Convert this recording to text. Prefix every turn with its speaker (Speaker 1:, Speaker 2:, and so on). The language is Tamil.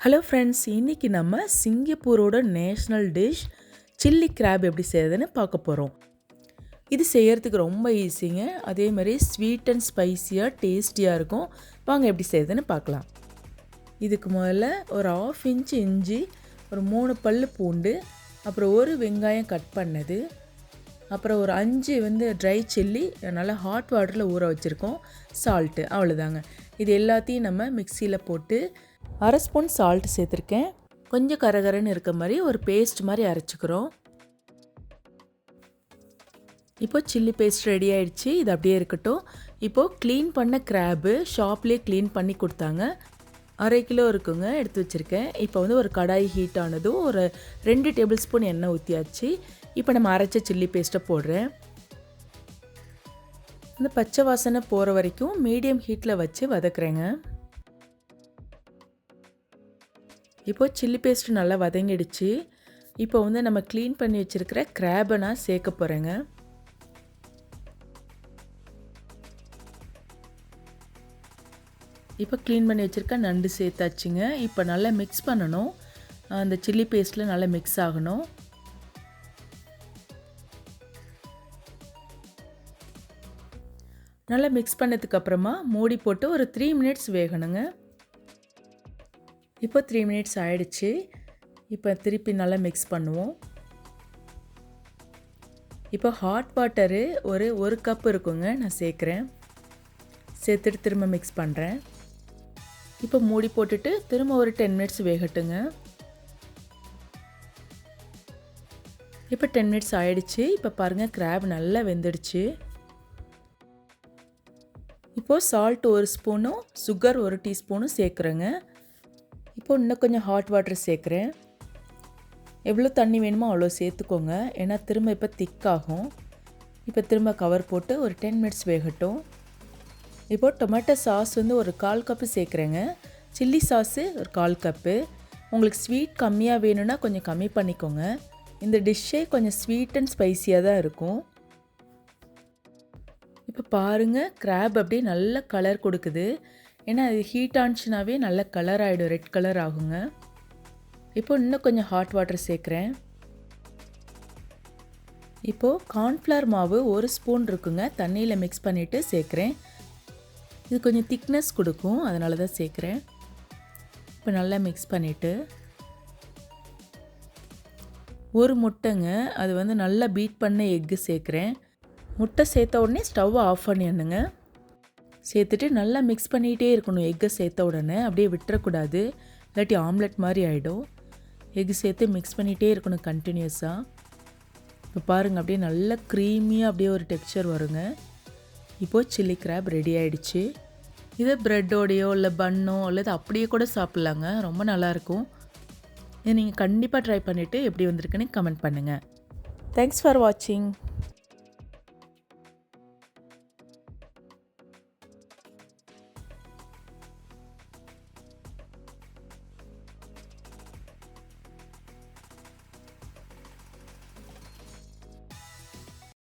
Speaker 1: ஹலோ ஃப்ரெண்ட்ஸ், இன்றைக்கி நம்ம சிங்கப்பூரோட நேஷ்னல் டிஷ் சில்லி கிராப் எப்படி செய்யறதுன்னு பார்க்க போகிறோம். இது செய்கிறதுக்கு ரொம்ப ஈஸிங்க. அதே மாதிரி ஸ்வீட் அண்ட் ஸ்பைஸியாக டேஸ்டியாக இருக்கும். வாங்க எப்படி செய்யறதுன்னு பார்க்கலாம். இதுக்கு முதல்ல ஒரு 1/2 இன்ச் இஞ்சி, ஒரு 3 பல் பூண்டு, அப்புறம் ஒரு வெங்காயம் கட் பண்ணது, அப்புறம் ஒரு 5 ட்ரை சில்லி நல்லா ஹாட் வாட்டரில் ஊற வச்சுருக்கோம், சால்ட்டு, அவ்வளோதாங்க. இது எல்லாத்தையும் நம்ம மிக்சியில் போட்டு 1/2 ஸ்பூன் சால்ட் சேர்த்துருக்கேன். கொஞ்சம் கரகரன்னு இருக்க மாதிரி ஒரு பேஸ்ட் மாதிரி அரைச்சிக்கிறோம். இப்போது சில்லி பேஸ்ட் ரெடி ஆகிடுச்சு. இது அப்படியே இருக்கட்டும். இப்போது க்ளீன் பண்ண கிராபு ஷாப்லேயே க்ளீன் பண்ணி கொடுத்தாங்க. 1/2 கிலோ இருக்குங்க, எடுத்து வச்சுருக்கேன். இப்போ ஒரு கடாய் ஹீட் ஆனதும் ஒரு 2 டேபிள் ஸ்பூன் எண்ணெய் ஊற்றியாச்சு. இப்போ நம்ம அரைச்ச சில்லி பேஸ்ட்டை போடுறேன். இந்த பச்சை வாசனை போகிற வரைக்கும் மீடியம் ஹீட்டில் வச்சு வதக்குறேங்க. இப்போது சில்லி பேஸ்ட்டு நல்லா வதங்கிடுச்சு. இப்போ நம்ம க்ளீன் பண்ணி வச்சுருக்கிற கிராபை நான் சேர்க்க போகிறேங்க. இப்போ க்ளீன் பண்ணி வச்சுருக்க நண்டு சேர்த்தாச்சுங்க. இப்போ நல்லா மிக்ஸ் பண்ணணும். அந்த சில்லி பேஸ்ட்டில் நல்லா மிக்ஸ் ஆகணும். நல்லா மிக்ஸ் பண்ணதுக்கப்புறமா மூடி போட்டு ஒரு 3 மினிட்ஸ் வேகணுங்க. இப்போ 3 மினிட்ஸ் ஆகிடுச்சு. இப்போ திருப்பி நல்லா மிக்ஸ் பண்ணுவோம். இப்போ ஹாட் வாட்டரு ஒரு கப் இருக்குங்க, நான் சேர்க்குறேன். சேர்த்துட்டு திரும்ப மிக்ஸ் பண்ணுறேன். இப்போ மூடி போட்டுட்டு திரும்ப ஒரு 10 மினிட்ஸ் வேகட்டுங்க. இப்போ 10 மினிட்ஸ் ஆகிடுச்சு. இப்போ பாருங்கள், கிராப் நல்லா வெந்துடுச்சு. இப்போது சால்ட் 1 ஸ்பூனும் சுகர் 1 டீஸ்பூனும் சேர்க்குறேங்க. இப்போ இன்னும் கொஞ்சம் ஹாட் வாட்டர் சேர்க்குறேன். எவ்வளோ தண்ணி வேணுமோ அவ்வளோ சேர்த்துக்கோங்க, ஏன்னா திரும்ப இப்போ திக்காகும். இப்போ திரும்ப கவர் போட்டு ஒரு 10 மினிட்ஸ் வேகட்டும். இப்போது டொமேட்டோ சாஸ் ஒரு 1/4 கப்பு சேர்க்குறேங்க. சில்லி சாஸு ஒரு 1/4 கப்பு. உங்களுக்கு ஸ்வீட் கம்மியாக வேணும்னா கொஞ்சம் கம்மி பண்ணிக்கோங்க. இந்த டிஷ்ஷே கொஞ்சம் ஸ்வீட் அண்ட் ஸ்பைஸியாக தான் இருக்கும். இப்போ பாருங்கள், கிராப் அப்படியே நல்ல கலர் கொடுக்குது. ஏன்னா அது ஹீட் ஆனிச்சுனாவே நல்ல கலர் ஆகிடும், ரெட் கலர் ஆகுங்க. இப்போ இன்னும் கொஞ்சம் ஹாட் வாட்டர் சேர்க்குறேன். இப்போது கார்ன்ஃப்ளவர் மாவு 1 ஸ்பூன் இருக்குங்க, தண்ணியில் மிக்ஸ் பண்ணிவிட்டு சேர்க்குறேன். இது கொஞ்சம் திக்னஸ் கொடுக்கும், அதனால தான் சேர்க்குறேன். இப்போ நல்லா மிக்ஸ் பண்ணிவிட்டு ஒரு முட்டைங்க, அது நல்லா பீட் பண்ண எக்கு சேர்க்குறேன். முட்டை சேர்த்த உடனே ஸ்டவ் ஆஃப் பண்ணிடணுங்க. சேர்த்துட்டு நல்லா மிக்ஸ் பண்ணிகிட்டே இருக்கணும். எக்கை சேர்த்த உடனே அப்படியே விட்டுறக்கூடாது, இல்லாட்டி ஆம்லெட் மாதிரி ஆகிடும். எக்கு சேர்த்து மிக்ஸ் பண்ணிகிட்டே இருக்கணும் கண்டினியூஸாக. இப்போ பாருங்கள், அப்படியே நல்லா க்ரீமியாக அப்படியே ஒரு டெக்ஸ்சர் வருங்க. இப்போது சில்லி கிராப் ரெடி ஆகிடுச்சு. இதை ப்ரெட்டோடையோ இல்லை பன்னோ அல்லது அப்படியே கூட சாப்பிட்லாங்க, ரொம்ப நல்லாயிருக்கும். இதை நீங்கள் கண்டிப்பாக ட்ரை பண்ணிவிட்டு எப்படி வந்திருக்குன்னு கமெண்ட் பண்ணுங்கள். தேங்க்ஸ் ஃபார் வாட்சிங்.